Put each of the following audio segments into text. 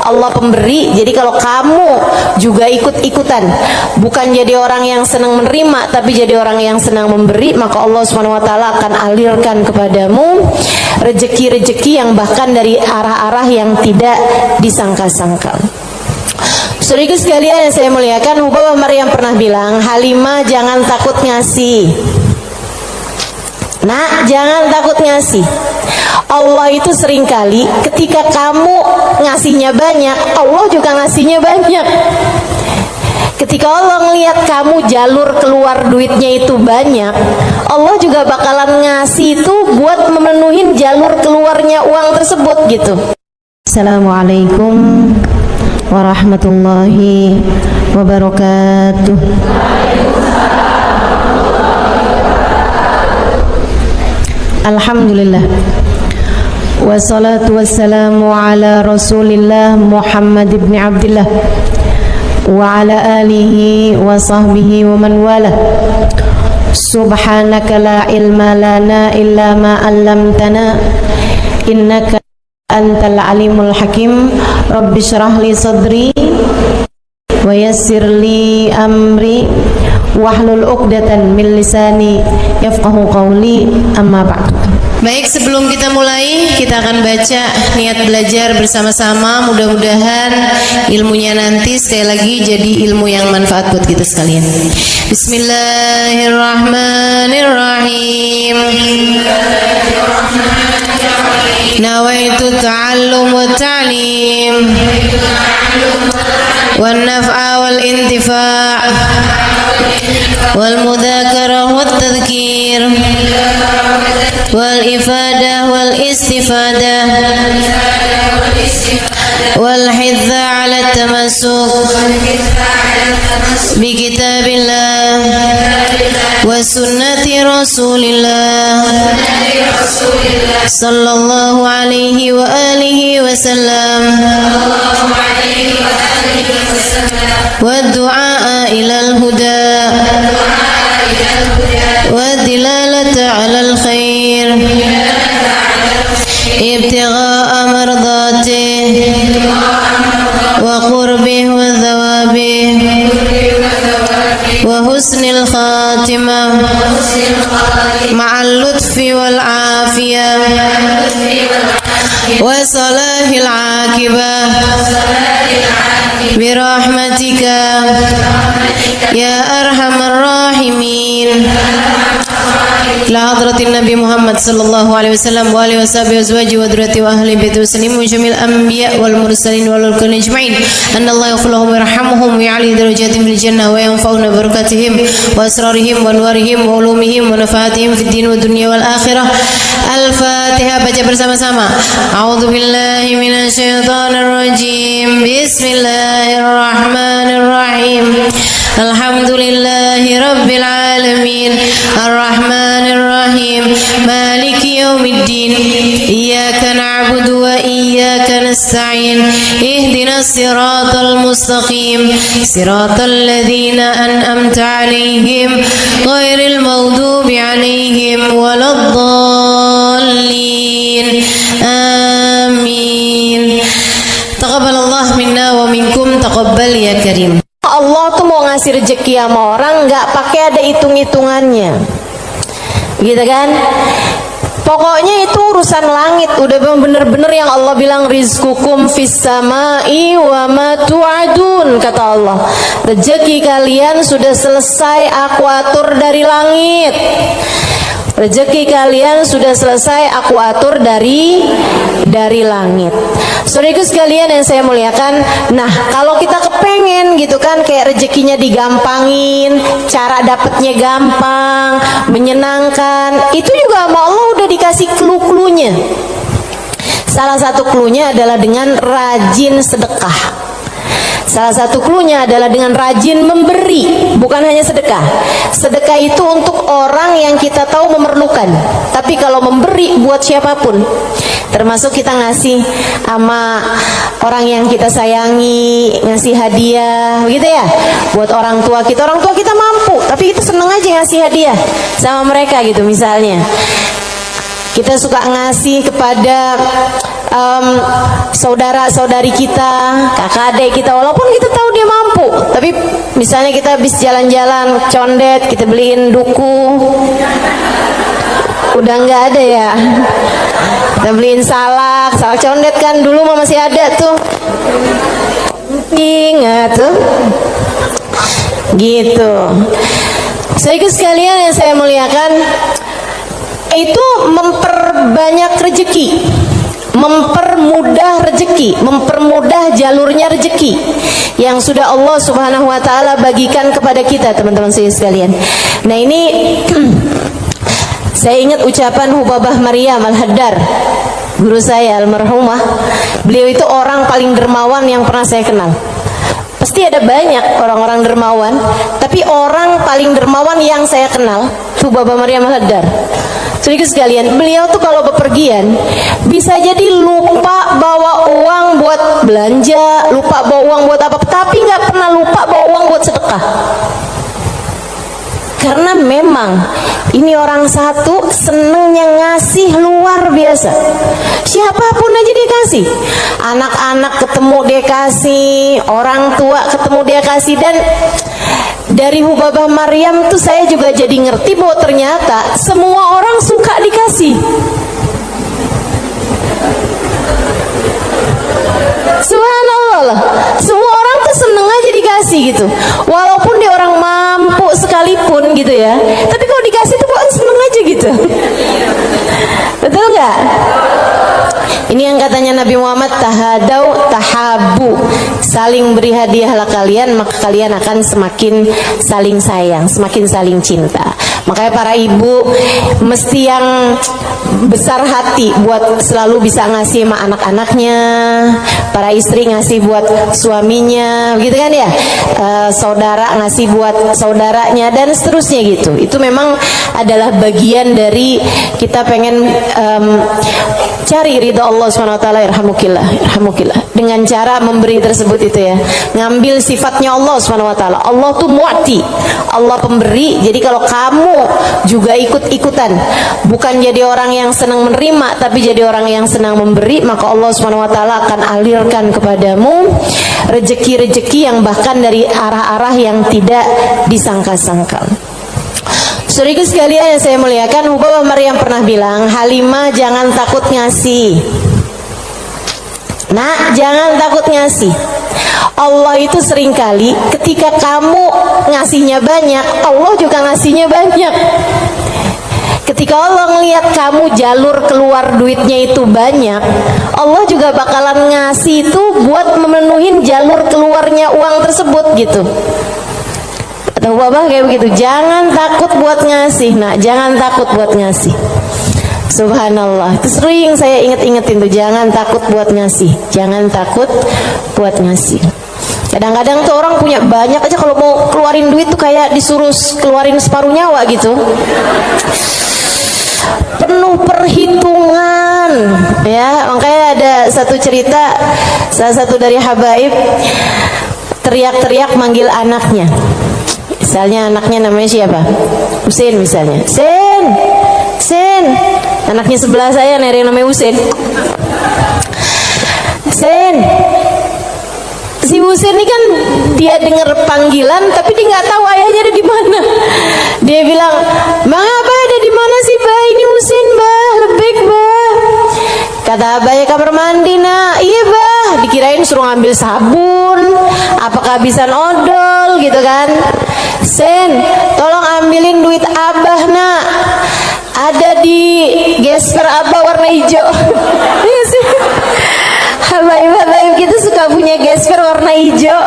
Allah pemberi. Jadi kalau kamu juga ikut-ikutan, bukan jadi orang yang senang menerima, tapi jadi orang yang senang memberi, maka Allah Subhanahu wa taala akan alirkan kepadamu rezeki-rezeki yang bahkan dari arah-arah yang tidak disangka-sangka. Saudaraku sekalian yang saya muliakan, Bapak Maryam pernah bilang, Halimah jangan takut ngasih. Nak, jangan takut ngasih. Allah itu seringkali ketika kamu ngasihnya banyak, Allah juga ngasihnya banyak. Ketika Allah melihat kamu jalur keluar duitnya itu banyak, Allah juga bakalan ngasih itu buat memenuhi jalur keluarnya uang tersebut gitu. Assalamualaikum warahmatullahi wabarakatuh. Alhamdulillah, wassalatu wassalamu ala Rasulillah Muhammad ibn Abdillah wa ala alihi wa sahbihi wa man wala. Subhanaka la ilma lana illa ma 'allamtana innaka antal alimul hakim. Rabbi shrah li sadri wa yassir li amri wahlul 'uqdatan min lisani yafqahu qawli, amma ba'du. Baik, sebelum kita mulai, kita akan baca niat belajar bersama-sama. Mudah-mudahan ilmunya nanti sekali lagi jadi ilmu yang manfaat buat kita sekalian. Bismillahirrahmanirrahim. Nawaitu ta'allum wa ta'lim wan naf'a wal intifa' wal mudzakarah wat tadhkir wal ifadah wal istifadah wal hidza 'ala tamassuk bi kitabillah wa sunnati rasulillah sallallahu alaihi wa alihi wasallam wa du'a ilal huda wa dilalata 'alal khair ibtigha'a mardatihi wa qurbihi wa thawabihi wa husnil khatimah ma'al lutfi wal afiyah wa salahil aqibah birahmatika ya arhamar rahimin. La hadratin Nabi Muhammad sallallahu alaihi wasallam wa alihi washabihi azwaji wa dzurriyyati wa ahli baiti wasallim wa jamil anbiya wal mursalin wal ulul ajma'in. Anna Allah yaghfir lahum wa yarhamuhum wa ya'li darajatihim fil jannah wa yanfa'una barakatihim wa asrarihim wa anwarihim wa ulumihim wa nafaatihim fid din wa dunya wal akhirah. Al-Fatihah, baca bersama-sama. A'udzu billahi minasy syaithanir rajim. Bismillahirrahmanirrahim. Alhamdulillahi rabbil alamin. Ar-Rahmanir Rahim. Maliki yaumiddin. Iyyaka na'budu wa iyyaka nasta'in. Ihdinas siratal mustaqim. Siratal ladzina an'amta 'alaihim ghairil maghdubi 'alaihim waladdallin. Amin. Taqabbalallahu minna wa minkum, taqabbal ya karim. Allah tuh mau ngasih rezeki sama orang nggak pakai ada hitung-hitungannya, gitu kan? Pokoknya itu urusan langit, udah bener-bener yang Allah bilang rizqukum fis samai wa ma tu'adun, kata Allah. Rezeki kalian sudah selesai aku atur dari langit. Rezeki kalian sudah selesai aku atur dari langit. Saudaraku sekalian yang saya muliakan, nah kalau kita kepengen gitu kan kayak rezekinya digampangin, cara dapatnya gampang, menyenangkan, itu juga sama Allah udah dikasih clue-cluenya. Salah satu cluenya adalah dengan rajin sedekah. Salah satu cluenya adalah dengan rajin memberi, bukan hanya sedekah. Sedekah itu untuk orang yang kita tahu memerlukan. Tapi kalau memberi buat siapapun, termasuk kita ngasih sama orang yang kita sayangi, ngasih hadiah, gitu ya. Buat orang tua kita mampu, tapi kita seneng aja ngasih hadiah sama mereka gitu misalnya. Kita suka ngasih kepada saudara-saudari kita, kakak adik kita, walaupun kita tahu dia mampu, tapi misalnya kita habis jalan-jalan condet, kita beliin duku, udah nggak ada ya, kita beliin salak condet kan, dulu mah masih ada tuh, ingat tuh, gitu. Saudara sekalian yang saya muliakan, itu memperbanyak rezeki, mempermudah rezeki, mempermudah jalurnya rezeki yang sudah Allah Subhanahu wa taala bagikan kepada kita, teman-teman saya sekalian. Nah, ini saya ingat ucapan Hubabah Maryam Al-Haddar, guru saya almarhumah. Beliau itu orang paling dermawan yang pernah saya kenal. Pasti ada banyak orang-orang dermawan, tapi orang paling dermawan yang saya kenal Hubabah Maryam Al-Haddar. Saudara sekalian, beliau tuh kalau bepergian bisa jadi lupa bawa uang buat belanja, lupa bawa uang buat apa, tapi nggak pernah lupa bawa uang buat sedekah. Karena memang ini orang satu senengnya ngasih luar biasa. Siapapun aja dia kasih. Anak-anak ketemu dia kasih, orang tua ketemu dia kasih. Dan dari Hubabah Maryam tuh saya juga jadi ngerti bahwa ternyata semua orang suka dikasih. Subhanallah, semua orang tuh seneng aja dikasih gitu. Walaupun dia orang mampu sekalipun gitu ya, tapi kalau dikasih tuh kok seneng aja gitu. Betul nggak? Ini yang katanya Nabi Muhammad, tahadau tahabu, saling beri hadiahlah kalian, maka kalian akan semakin saling sayang, semakin saling cinta. Makanya para ibu mesti yang besar hati buat selalu bisa ngasih sama anak-anaknya, para istri ngasih buat suaminya, gitu kan ya, saudara ngasih buat saudaranya, dan seterusnya gitu. Itu memang adalah bagian dari kita pengen cari ridha Allah SWT. Irhamukillah, dengan cara memberi tersebut itu ya, ngambil sifatnya Allah SWT. Allah tuh mu'ti, Allah pemberi. Jadi kalau kamu juga ikut-ikutan, bukan jadi orang yang senang menerima, tapi jadi orang yang senang memberi, maka Allah SWT akan alirkan kepadamu rezeki-rezeki yang bahkan dari arah-arah yang tidak disangka-sangka. Saudara sekalian yang saya muliakan, Hubabah Maryam pernah bilang, Halimah jangan takut ngasih. Nak, jangan takut ngasih. Allah itu seringkali ketika kamu ngasihnya banyak, Allah juga ngasihnya banyak. Ketika Allah ngelihat kamu jalur keluar duitnya itu banyak, Allah juga bakalan ngasih itu buat memenuhi jalur keluarnya uang tersebut gitu. Atau Bapak kayak begitu, jangan takut buat ngasih. Nah, jangan takut buat ngasih. Subhanallah, itu sering saya inget-ingetin tuh, jangan takut buat ngasih, jangan takut buat ngasih. Kadang-kadang tuh orang punya banyak aja, kalau mau keluarin duit tuh kayak disuruh keluarin separuh nyawa gitu, penuh perhitungan ya. Makanya ada satu cerita, salah satu dari habaib teriak-teriak manggil anaknya. Misalnya anaknya namanya siapa? Husin misalnya. Sen, anaknya sebelah saya nih yang namanya Husin. Sen, si Husin ini kan dia dengar panggilan, tapi dia nggak tahu ayahnya ada di mana. Dia bilang, Bang Abah ada di mana sih Bah? Ini Husin Bah, lebih Bah. Kata Abah, ya kamar mandi nak. Iya Bah, dikirain suruh ngambil sabun, apa kehabisan odol gitu kan. Sen, tolong ambilin duit Abah nak, ada di gesper Abah warna hijau. Iya sih, habaib-habaib kita suka punya gesper warna hijau.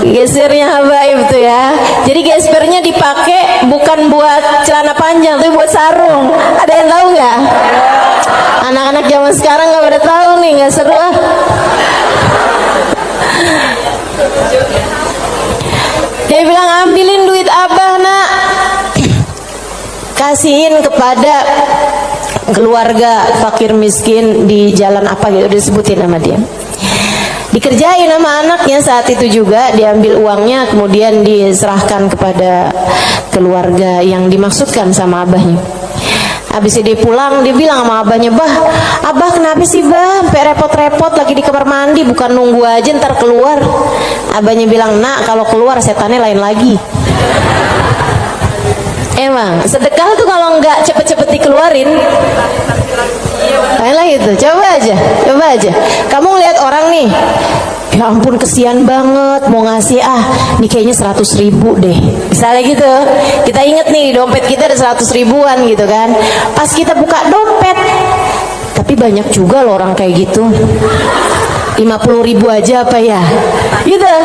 Gespernya habaib tuh ya. Jadi gespernya dipakai bukan buat celana panjang, tapi buat sarung. Ada yang tahu nggak? Anak-anak zaman sekarang nggak pada tahu nih, nggak seru ah. Dia bilang, ambilin duit Abah nak, kasihin kepada keluarga fakir miskin di jalan apa gitu, disebutin nama dia. Dikerjain sama anaknya saat itu juga, diambil uangnya kemudian diserahkan kepada keluarga yang dimaksudkan sama abahnya. Habis dia pulang, dia bilang sama abahnya, "Bah, abah kenapa sih bah sampai repot-repot lagi di kamar mandi, bukan nunggu aja ntar keluar?" Abahnya bilang, "Nak, kalau keluar setannya lain lagi." Emang sedekah tuh kalau nggak cepet-cepet dikeluarin lain lagi tuh. Coba aja kamu lihat orang nih, ya ampun kesian banget, mau ngasih nih kayaknya 100.000 deh misalnya gitu. Kita inget nih dompet kita ada 100 ribuan gitu kan, pas kita buka dompet, tapi banyak juga loh orang kayak gitu, 50.000 aja apa ya gitu.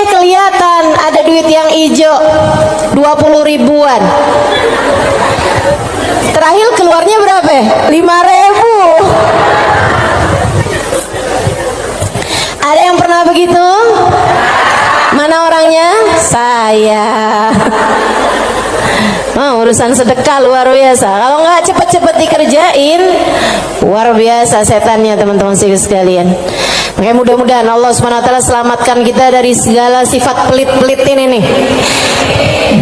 Kelihatan ada duit yang hijau 20 ribuan, terakhir keluarnya berapa? 5.000. Ada yang pernah begitu? Mana orangnya? Saya. Urusan sedekah luar biasa. Kalau nggak cepet-cepet dikerjain, luar biasa setannya teman-teman sekalian. Makanya mudah-mudahan Allah Subhanahu wa taala selamatkan kita dari segala sifat pelit-pelit ini nih.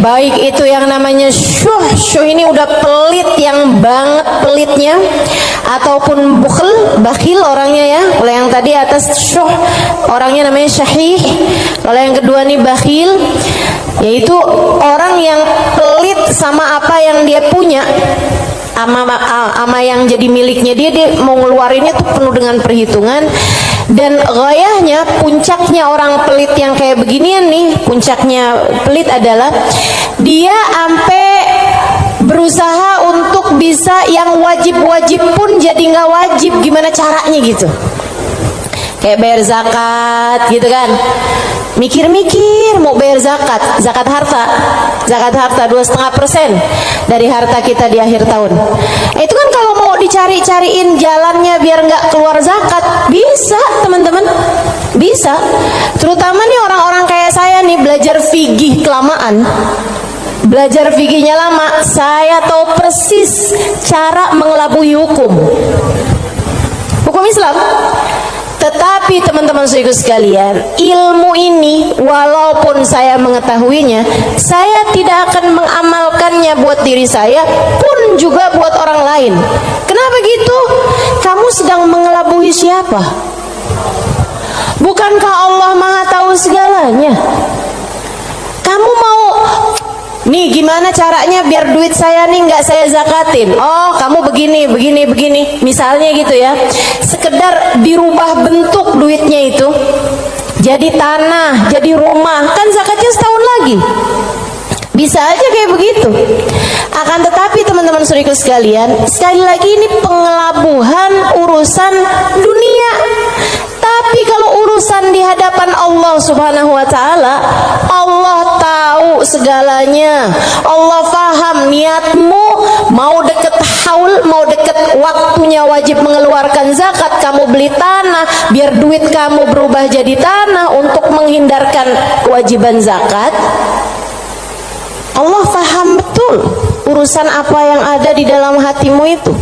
Baik itu yang namanya syuh ini udah pelit yang banget pelitnya, ataupun bakhil orangnya ya. Kalau yang tadi atas syuh orangnya namanya syahih. Kalau yang kedua nih bakhil, yaitu orang yang pelit sama apa yang dia punya, ama yang jadi miliknya dia mau ngeluarinnya tuh penuh dengan perhitungan. Dan gayahnya, puncaknya orang pelit yang kayak beginian nih, puncaknya pelit adalah dia sampai berusaha untuk bisa yang wajib-wajib pun jadi nggak wajib. Gimana caranya gitu? Kayak bayar zakat gitu kan, mikir-mikir mau bayar zakat harta 2,5% dari harta kita di akhir tahun. Itu kan kalau mau dicari-cariin jalannya biar nggak keluar zakat, bisa teman-teman, bisa. Terutama nih orang-orang kayak saya nih, belajar fikih kelamaan, belajar fikihnya lama, saya tahu persis cara mengelabui hukum Islam. Tetapi teman-teman sekalian, ilmu ini walaupun saya mengetahuinya, saya tidak akan mengamalkannya buat diri saya pun juga buat orang lain. Kenapa gitu? Kamu sedang mengelabui siapa? Bukankah Allah Maha tahu segalanya? Kamu mau nih gimana caranya biar duit saya nih nggak saya zakatin? Oh, kamu begini, misalnya gitu ya. Sekedar dirubah bentuk duitnya itu, jadi tanah, jadi rumah, kan zakatnya setahun lagi. Bisa aja kayak begitu. Akan tetapi teman-teman saudaraku sekalian, sekali lagi ini pengelabuhan urusan dunia. Tapi kalau urusan di hadapan Allah Subhanahu wa taala, Allah tahu segalanya. Allah paham niatmu, mau deket haul, mau deket waktunya wajib mengeluarkan zakat, kamu beli tanah biar duit kamu berubah jadi tanah untuk menghindarkan kewajiban zakat. Allah paham betul urusan apa yang ada di dalam hatimu itu.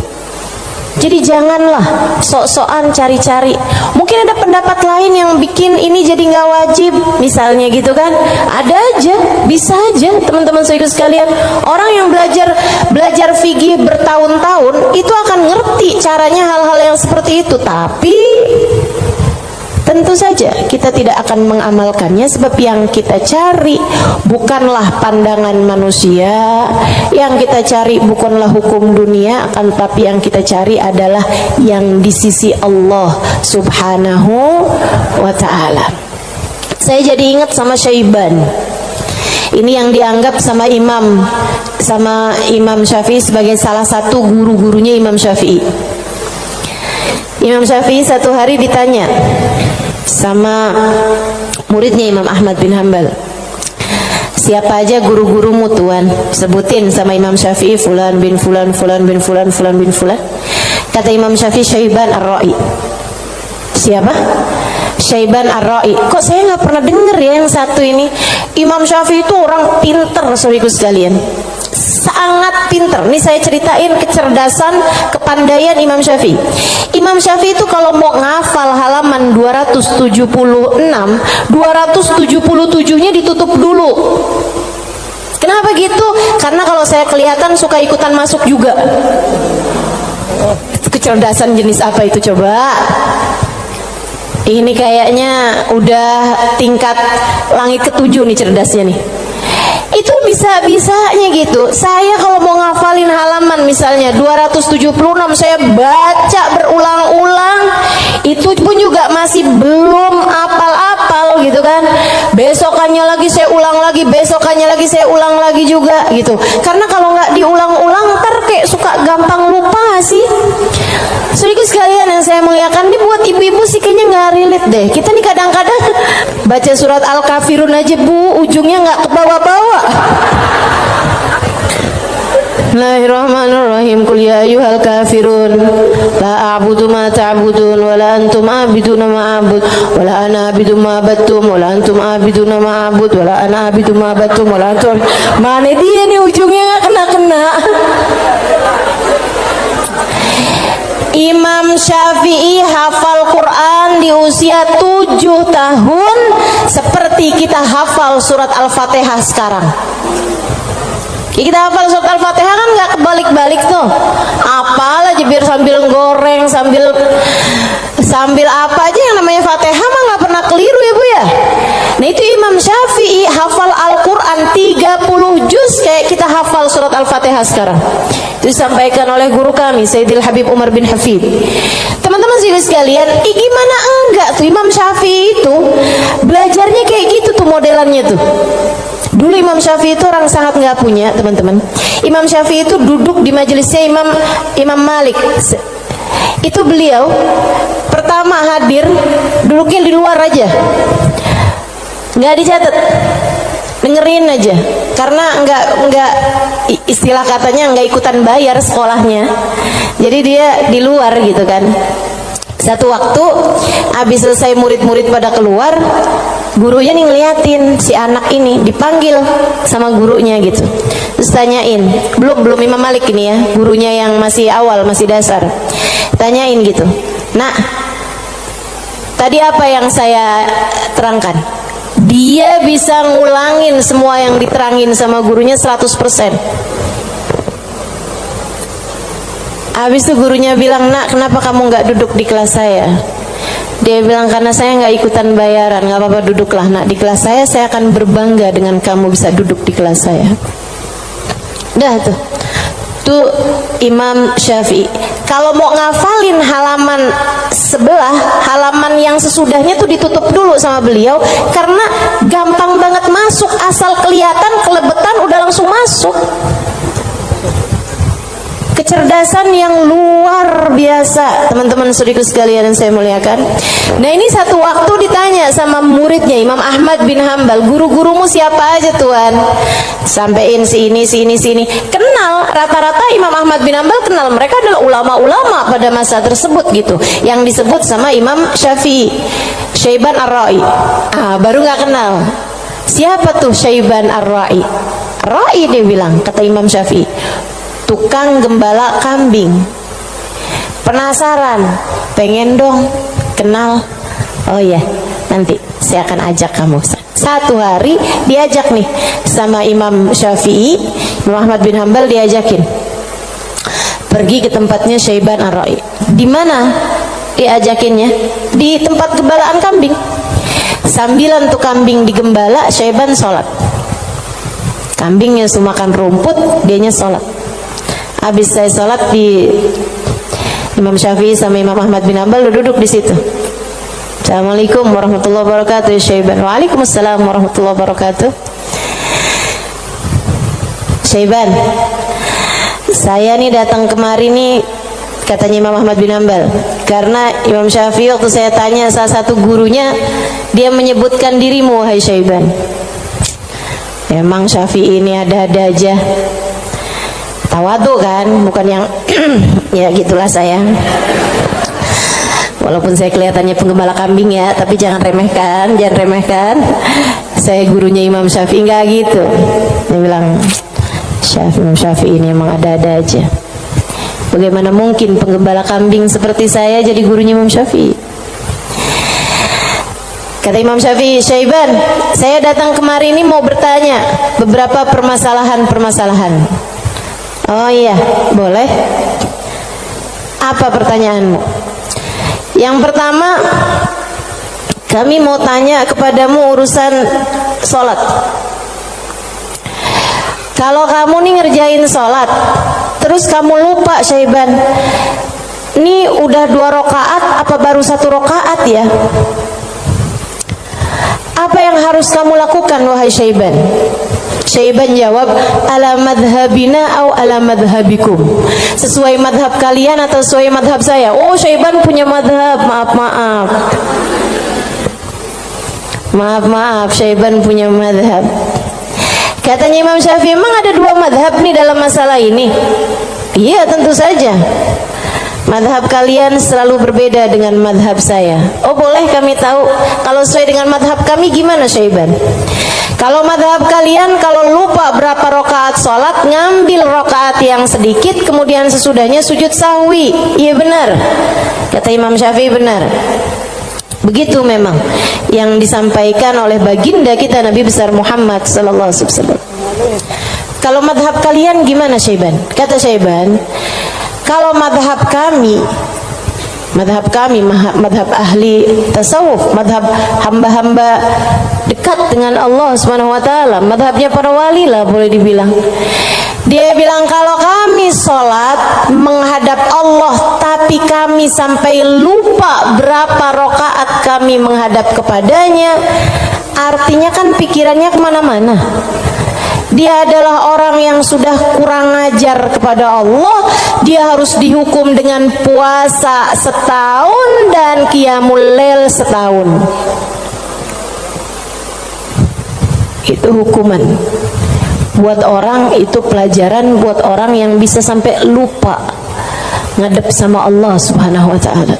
Jadi janganlah sok-sokan cari-cari. Mungkin ada pendapat lain yang bikin ini jadi nggak wajib, misalnya gitu kan? Ada aja, bisa aja teman-teman saudara sekalian. Orang yang belajar fikih bertahun-tahun itu akan ngerti caranya hal-hal yang seperti itu. Tapi tentu saja kita tidak akan mengamalkannya, sebab yang kita cari bukanlah pandangan manusia, yang kita cari bukanlah hukum dunia, akan tetapi yang kita cari adalah yang di sisi Allah Subhanahu wa ta'ala. Saya jadi ingat sama Syaiban. Ini yang dianggap sama Imam Syafi'i sebagai salah satu guru-gurunya Imam Syafi'i. Imam Syafi'i satu hari ditanya sama muridnya Imam Ahmad bin Hanbal, siapa aja guru-gurumu tuan? Sebutin sama Imam Syafi'i, fulan bin fulan, fulan bin fulan, fulan bin fulan. Kata Imam Syafi'i, Syaiban Ar-Ra'i. Siapa? Syaiban Ar-Ra'i. Kok saya nggak pernah dengar ya yang satu ini? Imam Syafi'i itu orang pinter, saudaraku sekalian, sangat pinter. Nih saya ceritain kecerdasan, kepandaian Imam Syafi'i. Imam Syafi'i itu kalau mau ngafal halaman 276, 277-nya ditutup dulu. Kenapa gitu? Karena kalau saya kelihatan suka ikutan masuk juga. Kecerdasan jenis apa itu coba? Ini kayaknya udah tingkat langit ke-7 nih cerdasnya nih. Itu bisa-bisanya gitu. Saya kalau mau ngafalin halaman misalnya 276, saya baca berulang-ulang, itu pun juga masih belum apal-apal gitu kan. Besokannya lagi saya ulang lagi, besokannya lagi saya ulang lagi juga gitu. Karena kalau nggak diulang-ulang ntar kayak suka gampang lupa sih. Sedikit sekalian yang saya muliakan, ini buat ibu-ibu sih kayaknya nggak relate deh. Kita nih kadang-kadang baca surat Al-Kafirun aja bu, ujungnya nggak ke bawah-bawah. Bismillahirrahmanirrahim. Qul ya ayyuhal kafirun la a'budu ma ta'budun wa la antum a'biduna ma a'bud wa la ana a'budu ma abattum wa la antum a'biduna ma a'bud wa la ana a'budu ma abattum wa la antum. Mana dia nih ujungnya nggak kena-kena. Imam Syafi'i hafal Quran di usia 7 tahun seperti kita hafal surat Al-Fatihah sekarang. Kita hafal surat Al-Fatihah kan nggak kebalik-balik tuh. Apal aja biar sambil goreng, sambil apa aja yang namanya Fatihah mah nggak pernah keliru ya bu ya. Nah itu Imam Syafi'i hafal Al-Quran 30 juz kayak kita hafal surat Al-Fatihah sekarang. Itu disampaikan oleh guru kami Sayyidil Habib Umar bin Hafid. Teman-teman sekalian, gimana enggak tuh Imam Syafi'i itu belajarnya kayak gitu tuh modelannya tuh. Dulu Imam Syafi'i itu orang sangat nggak punya teman-teman. Imam Syafi'i itu duduk di majelisnya Imam Malik. Itu beliau pertama hadir duduknya di luar aja, nggak dicatat, dengerin aja. Karena nggak istilah katanya nggak ikutan bayar sekolahnya, jadi dia di luar gitu kan. Satu waktu habis selesai murid-murid pada keluar, gurunya nih ngeliatin si anak ini dipanggil sama gurunya gitu. Terus tanyain, belum Imam Malik ini ya, gurunya yang masih awal, masih dasar. Tanyain gitu, "Nak, tadi apa yang saya terangkan?" Dia bisa ngulangin semua yang diterangin sama gurunya 100%. Habis itu gurunya bilang, "Nak, kenapa kamu nggak duduk di kelas saya?" Dia bilang, "Karena saya nggak ikutan bayaran." "Nggak apa-apa, duduklah nak di kelas saya akan berbangga dengan kamu bisa duduk di kelas saya." Dah tuh Imam Syafi'i. Kalau mau ngafalin halaman sebelah, halaman yang sesudahnya tuh ditutup dulu sama beliau, karena gampang banget masuk, asal kelihatan kelebetan udah langsung masuk. Kecerdasan yang luar biasa teman-teman saudara sekalian yang saya muliakan. Nah ini satu waktu ditanya sama muridnya Imam Ahmad bin Hambal, "Guru-gurumu siapa aja tuan?" Sampein si ini. Kenal, rata-rata Imam Ahmad bin Hambal kenal, mereka adalah ulama-ulama pada masa tersebut gitu, yang disebut sama Imam Syafi'i, Syaiban Ar-Ra'i. Baru nggak kenal. Siapa tuh Syaiban Ar-Ra'i? Ra'i dia bilang, kata Imam Syafi'i, tukang gembala kambing. Penasaran, pengen dong kenal. Oh ya, nanti saya akan ajak kamu. Satu hari diajak nih sama Imam Syafi'i, Imam Ahmad bin Hambal diajakin pergi ke tempatnya Syaiban Ar-Ra'i. Di mana diajakinnya? Di tempat gembalaan kambing. Sambilan tuh kambing digembala, Syaiban sholat. Kambingnya semua makan rumput, dianya sholat. Habis saya sholat, di Imam Syafi'i sama Imam Ahmad bin Hambal duduk di situ. Assalamualaikum warahmatullahi wabarakatuh ya Syaiban. Waalaikumsalam warahmatullahi wabarakatuh. Syaiban, saya nih datang kemari nih, katanya Imam Ahmad bin Hambal, karena Imam Syafi'i waktu saya tanya salah satu gurunya, dia menyebutkan dirimu wahai Syaiban. Emang Syafi'i ini ada-ada aja, tawadu kan, bukan yang ya gitulah saya. Walaupun saya kelihatannya penggembala kambing ya, tapi jangan remehkan. Saya gurunya Imam Syafi'i, nggak gitu. Dia bilang, Imam Syafi'i ini emang ada-ada aja. Bagaimana mungkin penggembala kambing seperti saya jadi gurunya Imam Syafi'i? Kata Imam Syafi'i, Syaiban, saya datang kemari ini mau bertanya beberapa permasalahan. Oh iya, boleh. Apa pertanyaanmu? Yang pertama, kami mau tanya kepadamu urusan sholat. Kalau kamu nih ngerjain sholat, terus kamu lupa, Syaiban, ini udah 2 rakaat apa baru 1 rakaat ya? Apa yang harus kamu lakukan, wahai Syaiban? Syaiban jawab, ala madhabina au ala madhabikum. Sesuai madhab kalian atau sesuai madhab saya? Oh, Syaiban punya madhab, maaf, Syaiban punya madhab. Katanya Imam Syafi'i, memang ada 2 madhab nih dalam masalah ini? Iya, tentu saja. Madhab kalian selalu berbeda dengan madhab saya. Oh, boleh kami tahu kalau sesuai dengan madhab kami gimana, Syaiban? Kalau madhab kalian, kalau lupa berapa rakaat sholat, ngambil rakaat yang sedikit, kemudian sesudahnya sujud sahwi. Iya benar, kata Imam Syafi'i, benar. Begitu memang yang disampaikan oleh baginda kita Nabi besar Muhammad sallallahu alaihi wasallam. Kalau madhab kalian gimana, Syaiban? Kata Syaiban, kalau madhab kami, madhab ahli tasawuf, madhab hamba-hamba dekat dengan Allah Subhanahu wa ta'ala, madhabnya para wali lah boleh dibilang. Dia bilang, kalau kami sholat menghadap Allah tapi kami sampai lupa berapa rakaat kami menghadap kepadanya, artinya kan pikirannya kemana-mana. Dia adalah orang yang sudah kurang ajar kepada Allah. Dia harus dihukum dengan puasa setahun dan qiyamul lail setahun. Itu hukuman buat orang, itu pelajaran buat orang yang bisa sampai lupa ngadep sama Allah Subhanahu wa ta'ala.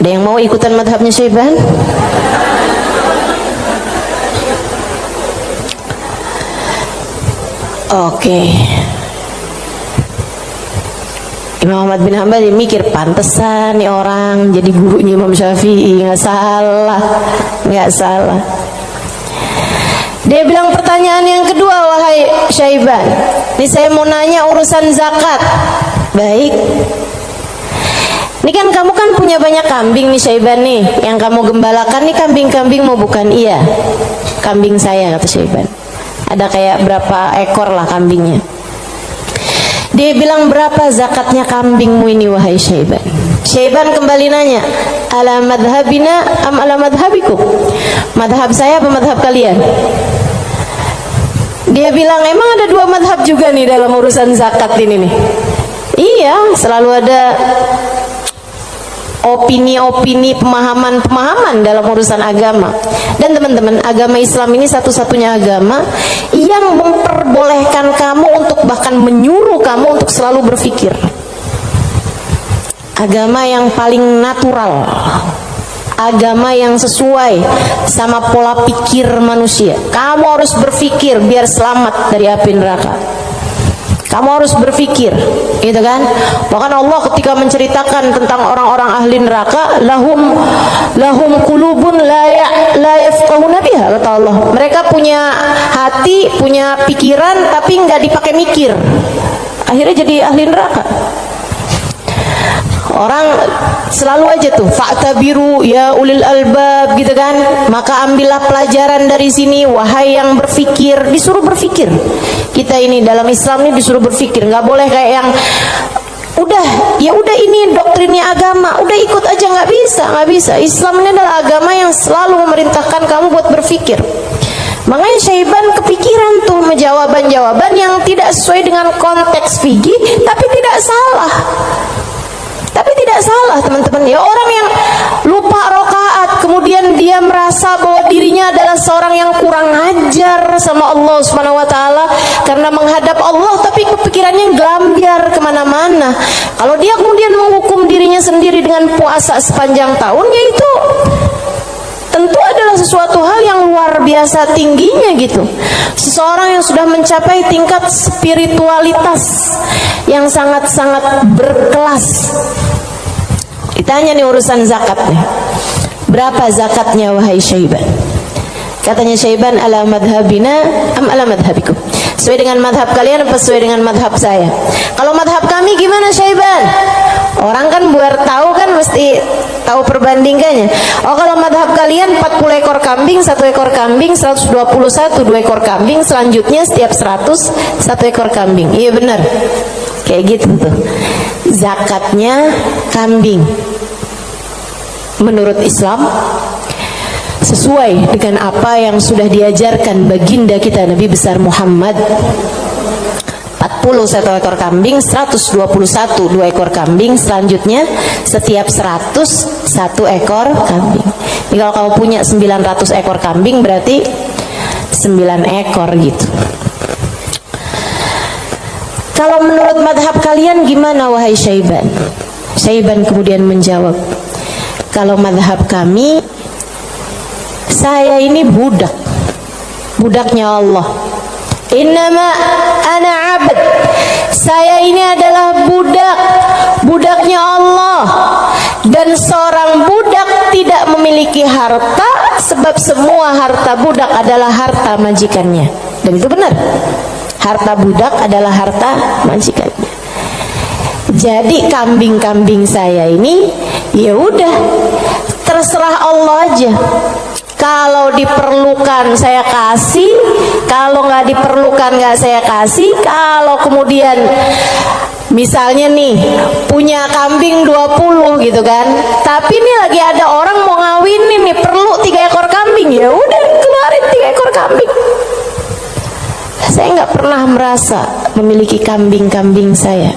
Ada yang mau ikutan madhabnya Syaiban? Oke. Imam Ahmad bin Hanbal mikir, pantesan nih orang jadi gurunya Imam Syafi'i. Nggak salah. Dia bilang, pertanyaan yang kedua, wahai Syaiban, ini saya mau nanya urusan zakat. Baik. Ini kan kamu kan punya banyak kambing nih, Syaiban nih. Yang kamu gembalakan nih kambing-kambing mau bukan? Iya, kambing saya, kata Syaiban. Ada kayak berapa ekor lah kambingnya. Dia bilang, berapa zakatnya kambingmu ini, wahai Syaiban? Syaiban kembali nanya, ala madhabina am ala madhabikum? Madhab saya apa madhab kalian? Dia bilang, emang ada 2 madhab juga nih dalam urusan zakat ini nih? Iya, selalu ada opini-opini, pemahaman-pemahaman dalam urusan agama. Dan teman-teman, agama Islam ini satu-satunya agama yang memperbolehkan kamu untuk, bahkan menyuruh kamu untuk selalu berpikir. Agama yang paling natural, agama yang sesuai sama pola pikir manusia. Kamu harus berpikir biar selamat dari api neraka. Kamu harus berpikir, gitu kan? Bahkan Allah ketika menceritakan tentang orang-orang ahli neraka, lahum qulubun la yafqahuna biha, kata Allah. Mereka punya hati, punya pikiran, tapi nggak dipakai mikir. Akhirnya jadi ahli neraka. Orang selalu aja tuh, fa'tabiru ya ulil albab, gitu kan? Maka ambillah pelajaran dari sini, wahai yang berpikir. Disuruh berpikir. Kita ini dalam Islam ini disuruh berpikir, nggak boleh kayak yang ya udah ini doktrinnya agama, udah ikut aja, nggak bisa. Islam ini adalah agama yang selalu memerintahkan kamu buat berpikir. Makanya Syaiban kepikiran tuh jawaban-jawaban yang tidak sesuai dengan konteks fikih, tapi tidak salah. Teman-teman, ya orang yang lupa rakaat kemudian dia merasa bahwa dirinya adalah seorang yang kurang ajar sama Allah Subhanahu wa ta'ala karena menghadap Allah, tapi kepikirannya gelambiar kemana-mana. Kalau dia kemudian menghukum dirinya sendiri dengan puasa sepanjang tahun, yaitu tentu adalah sesuatu hal yang luar biasa tingginya gitu. Seseorang yang sudah mencapai tingkat spiritualitas yang sangat-sangat berkelas. Ditanya nih urusan zakat nih. Berapa zakatnya wahai Syaiban? Katanya Syaiban, ala madhabina am ala madhabikum? Sesuai dengan madhab kalian apa sesuai dengan madhab saya? Kalau madhab kami gimana Syaiban? Orang kan biar tahu kan mesti tahu perbandingannya. Oh kalau madhab kalian 40 ekor kambing, 1 ekor kambing, 121, 2 ekor kambing, selanjutnya setiap 100, 1 ekor kambing. Iya benar. Kayak gitu tuh. Zakatnya kambing menurut Islam sesuai dengan apa yang sudah diajarkan baginda kita Nabi besar Muhammad. 40 1 ekor kambing, 121 2 ekor kambing, selanjutnya setiap 100 1 ekor kambing. Jadi kalau kamu punya 900 ekor kambing berarti 9 ekor gitu. Kalau menurut madhab kalian gimana wahai Syaiban? Syaiban kemudian menjawab, kalau madhab kami, saya ini budak, budaknya Allah. Innama ana abd, saya ini adalah budak, budaknya Allah. Dan seorang budak tidak memiliki harta, sebab semua harta budak adalah harta majikannya. Dan itu benar, harta budak adalah harta majikannya. Jadi kambing-kambing saya ini ya udah terserah Allah aja. Kalau diperlukan saya kasih, kalau nggak diperlukan nggak saya kasih. Kalau kemudian misalnya nih punya kambing 20 gitu kan, tapi nih lagi ada orang mau ngawinin nih perlu 3 ekor kambing, ya udah keluarin 3 ekor kambing. Saya nggak pernah merasa memiliki kambing-kambing saya.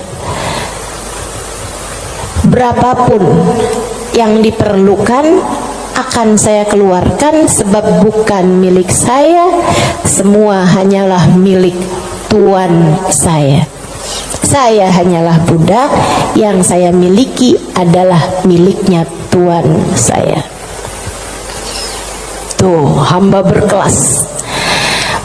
Berapapun yang diperlukan akan saya keluarkan, sebab bukan milik saya, semua hanyalah milik Tuan saya. Saya hanyalah budak, yang saya miliki adalah miliknya Tuan saya. Tuh, hamba berkelas.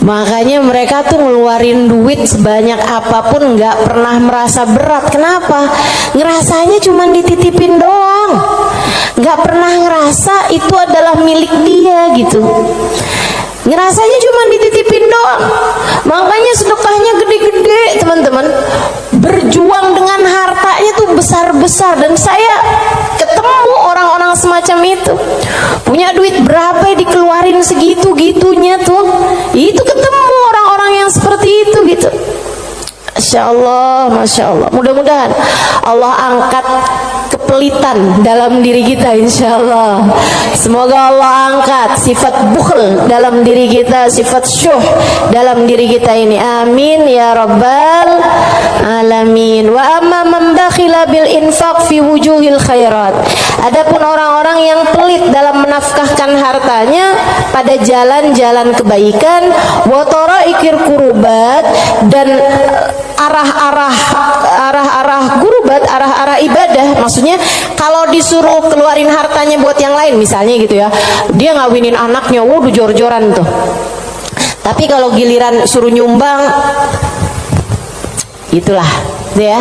Makanya mereka tuh ngeluarin duit sebanyak apapun nggak pernah merasa berat. Kenapa? Ngerasanya cuma dititipin doang, nggak pernah ngerasa itu adalah milik dia gitu. Ngerasanya cuma dititipin doang. Makanya sedekahnya gede-gede teman-teman, berjuang dengan hartanya tuh besar-besar. Dan saya ketemu orang-orang semacam itu, punya duit berapa dikeluarin segitu-gitunya tuh. Itu ketemu orang-orang yang seperti itu gitu. Masya Allah, Masya Allah. Mudah-mudahan Allah angkat kepelitan dalam diri kita, insya Allah. Semoga Allah angkat sifat bukhl dalam diri kita, sifat syuh dalam diri kita ini. Amin ya rabbal alamin. Wa amma man bakhila bil infaq fi wujuhil khairat. Adapun orang-orang yang pelit dalam menafkahkan hartanya pada jalan-jalan kebaikan, wa taraikir kurubat, dan arah-arah gurubat, arah-arah ibadah. Maksudnya kalau disuruh keluarin hartanya buat yang lain misalnya gitu ya, dia ngawinin anaknya, wuh jor-joran tuh. Tapi kalau giliran suruh nyumbang, itulah ya,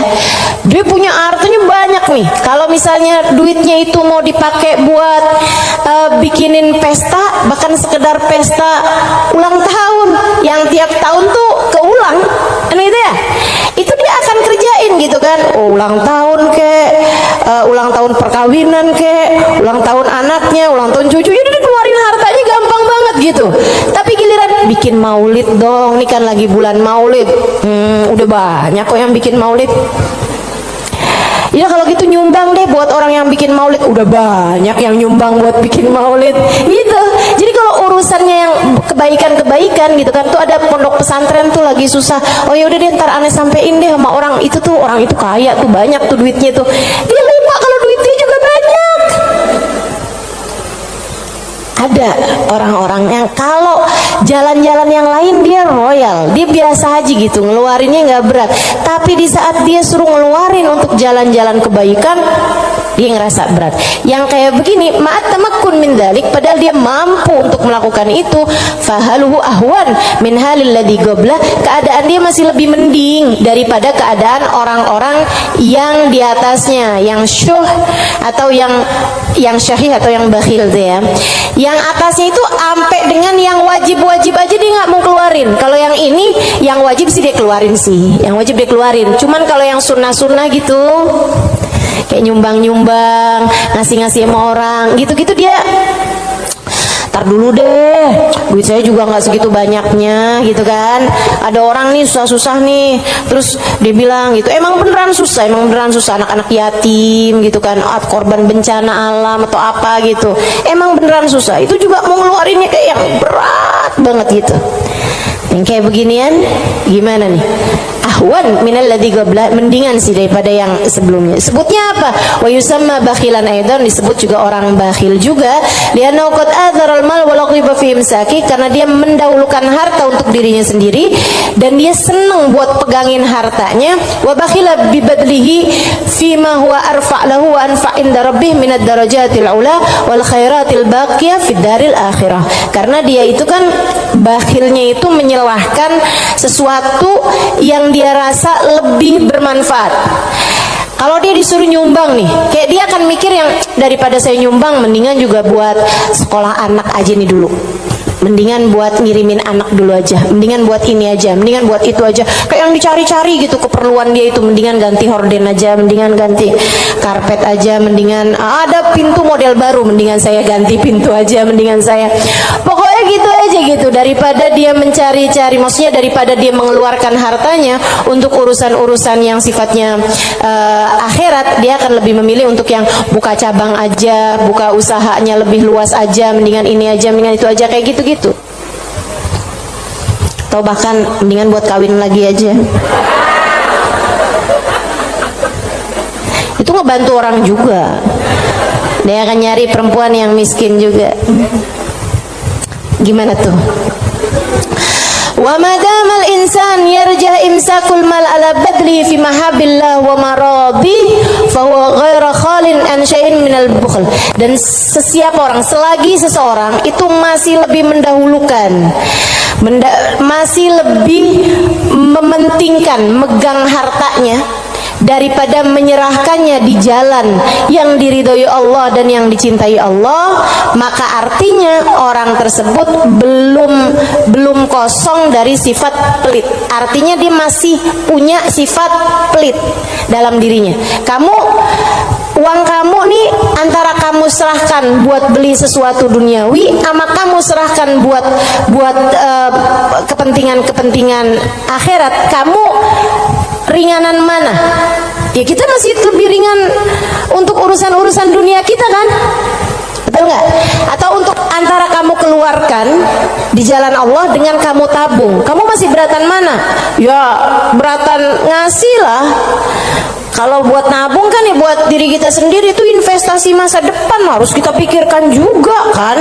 dia punya hartanya banyak nih. Kalau misalnya duitnya itu mau dipakai buat bikinin pesta, bahkan sekedar pesta ulang tahun yang tiap tahun tuh keulang, gitu ya, itu dia akan kerjain gitu kan. Ulang tahun ulang tahun perkawinan ulang tahun anaknya, ulang tahun cucu, itu dikeluarin hartanya gampang banget gitu. Tapi giliran bikin maulid dong, ini kan lagi bulan maulid, udah banyak kok yang bikin maulid. Ya kalau gitu nyumbang deh buat orang yang bikin maulid, udah banyak yang nyumbang buat bikin maulid gitu. Jadi kalau urusannya yang kebaikan-kebaikan gitu kan, tuh ada pondok pesantren tuh lagi susah, oh ya udah deh ntar aneh sampein deh sama orang itu tuh, orang itu kaya tuh, banyak tuh duitnya tuh. Dia lupa kalau duitnya juga banyak. Ada orang-orang yang kalau jalan-jalan yang lain dia royal, dia biasa aja gitu, ngeluarinnya nggak berat. Tapi di saat dia suruh ngeluarin untuk jalan-jalan kebaikan, dia ngerasa berat. Yang kayak begini, ma'at tamakkun min dzalik, padahal dia mampu untuk melakukan itu, fahaluhu ahwan min halil ladzi qabla, keadaan dia masih lebih mending daripada keadaan orang-orang yang di atasnya, yang syuh atau yang syahih atau yang bakhil tuh ya. Yang atasnya itu sampai dengan yang wajib-wajib aja dia nggak mau keluarin. Kalau yang ini, yang wajib sih dia keluarin sih, yang wajib dia keluarin. Cuman kalau yang sunnah-sunnah gitu, kayak nyumbang-nyumbang, ngasih-ngasih sama orang, gitu-gitu dia, tar dulu deh, duit saya juga nggak segitu banyaknya, gitu kan. Ada orang nih susah-susah nih, terus dia bilang gitu, emang beneran susah, anak-anak yatim, gitu kan, korban bencana alam atau apa gitu, emang beneran susah. Itu juga mau ngeluarinnya kayak yang berat banget gitu. Yang kayak beginian gimana nih? Ahwan minal ladzi qabla, mendingan sih daripada yang sebelumnya. Sebutnya apa? Wa yusamma bakhilan aidan, disebut juga orang bakhil juga. Lianna qad adharal mal wa laqiba fi imsaki, karena dia mendahulukan harta untuk dirinya sendiri dan dia seneng buat pegangin hartanya. Wa bakhila bi badlihi fi ma huwa arfa' lahu wa anfa' inda rabbih min ad-darajatil ula wal khairatil baqiyah fid daril akhirah. Karena dia itu kan bakhilnya itu menyelahkan sesuatu yang dia rasa lebih bermanfaat. Kalau dia disuruh nyumbang nih, kayak dia akan mikir yang daripada saya nyumbang, mendingan juga buat sekolah anak aja nih dulu, mendingan buat ngirimin anak dulu aja, mendingan buat ini aja, mendingan buat itu aja. Kayak yang dicari-cari gitu keperluan dia itu, mendingan ganti horden aja, mendingan ganti karpet aja, mendingan ada pintu model baru, mendingan saya ganti pintu aja, mendingan saya, pokoknya gitu aja gitu. Daripada dia mencari-cari, maksudnya daripada dia mengeluarkan hartanya untuk urusan-urusan yang sifatnya akhirat, dia akan lebih memilih untuk yang buka cabang aja, buka usahanya lebih luas aja, mendingan ini aja, mendingan itu aja, kayak gitu-gitu. Atau bahkan mendingan buat kawin lagi aja. Itu ngebantu orang juga. Dia akan nyari perempuan yang miskin juga. Gimana tuh? Wa madamal insan yarja imsakul mal ala badli fi mahabillah wa maradi fa huwa ghairu khalin an syai'in minal bukhl. Dan sesiapa orang, selagi seseorang itu masih lebih mendahulukan, masih lebih mementingkan megang hartanya daripada menyerahkannya di jalan yang diridhoi Allah dan yang dicintai Allah, maka artinya orang tersebut belum kosong dari sifat pelit. Artinya dia masih punya sifat pelit dalam dirinya. Uang kamu nih antara kamu serahkan buat beli sesuatu duniawi, sama kamu serahkan buat kepentingan akhirat, kamu ringanan mana? Ya kita masih lebih ringan untuk urusan-urusan dunia kita kan? Betul nggak? Atau untuk antara kamu keluarkan di jalan Allah dengan kamu tabung, kamu masih beratan mana? Ya beratan ngasih lah. Kalau buat nabung kan ya buat diri kita sendiri, itu investasi masa depan, harus kita pikirkan juga kan.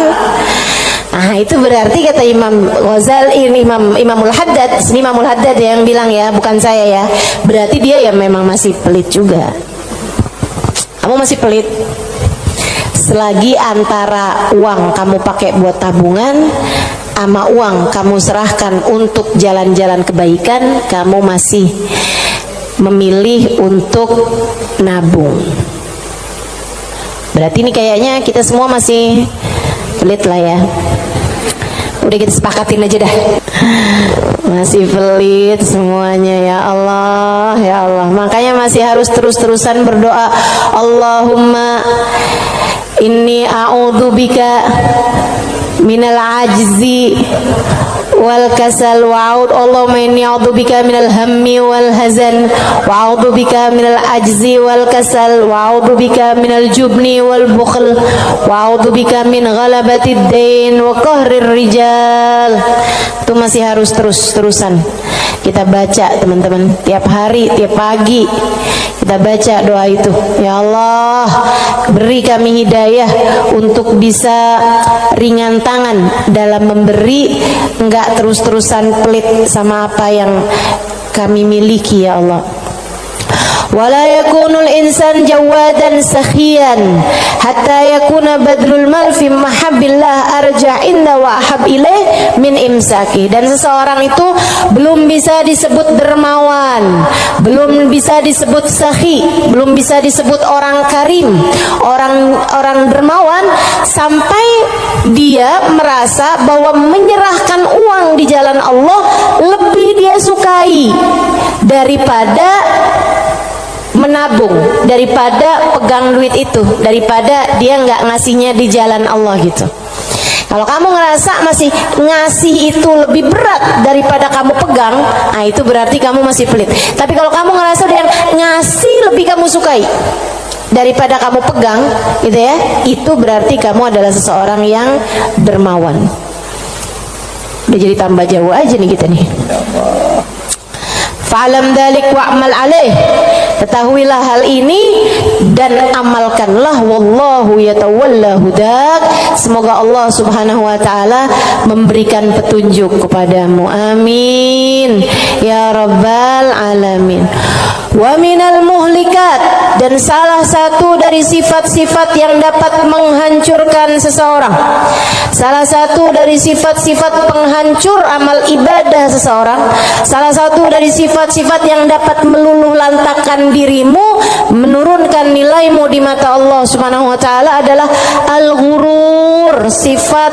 Nah itu berarti kata Imam Ghazali, Imamul Haddad, sini Imamul Haddad yang bilang ya, bukan saya ya. Berarti dia ya memang masih pelit juga. Kamu masih pelit. Selagi antara uang kamu pakai buat tabungan sama uang kamu serahkan untuk jalan-jalan kebaikan, kamu masih memilih untuk nabung. Berarti ini kayaknya kita semua masih pelit lah ya. Udah kita sepakatin aja dah, masih pelit semuanya. Ya Allah, ya Allah. Makanya masih harus terus-terusan berdoa, Allahumma inni a'udzubika minal ajzi wal kasal wa'ud. Allahumma inni a'udzubika minal hammi wal hazan wa a'udzubika minal ajzi wal kasal wa a'udzubika minal jubni wal bukhl wa a'udzubika min ghalabatid dain wa qahrir rijal. Itu masih harus terus-terusan kita baca teman-teman, tiap hari, tiap pagi kita baca doa itu. Ya Allah, beri kami hidayah untuk bisa ringan tangan dalam memberi, enggak terus-terusan pelit sama apa yang kami miliki ya Allah. wala yakunul insan jawadan sakhiyan hatta yakuna badrul mal fi mahabbillah arja inda wa ahab ilaih min imsaki. Dan seseorang itu belum bisa disebut dermawan, belum bisa disebut sakhi, belum bisa disebut orang karim, orang dermawan sampai dia merasa bahwa menyerahkan uang di jalan Allah lebih dia sukai daripada menabung, daripada pegang duit itu, daripada dia nggak ngasihnya di jalan Allah gitu. Kalau kamu ngerasa masih ngasih itu lebih berat daripada kamu pegang, nah itu berarti kamu masih pelit. Tapi kalau kamu ngerasa yang ngasih lebih kamu sukai daripada kamu pegang, gitu ya, itu berarti kamu adalah seseorang yang dermawan. Udah jadi tambah jauh aja nih kita nih. Fa'lam dzalik wa'mal alaih. Ketahuilah hal ini dan amalkanlah. Wallahu yatawalla hudak. Semoga Allah Subhanahu wa taala memberikan petunjuk kepadamu. Amin ya rabbal alamin. Wa minal muhlikat, dan salah satu dari sifat-sifat yang dapat menghancurkan seseorang, salah satu dari sifat-sifat penghancur amal ibadah seseorang, salah satu dari sifat-sifat yang dapat meluluh lantakkan dirimu, menurunkan nilaimu di mata Allah Subhanahu wa taala adalah al-ghurur, sifat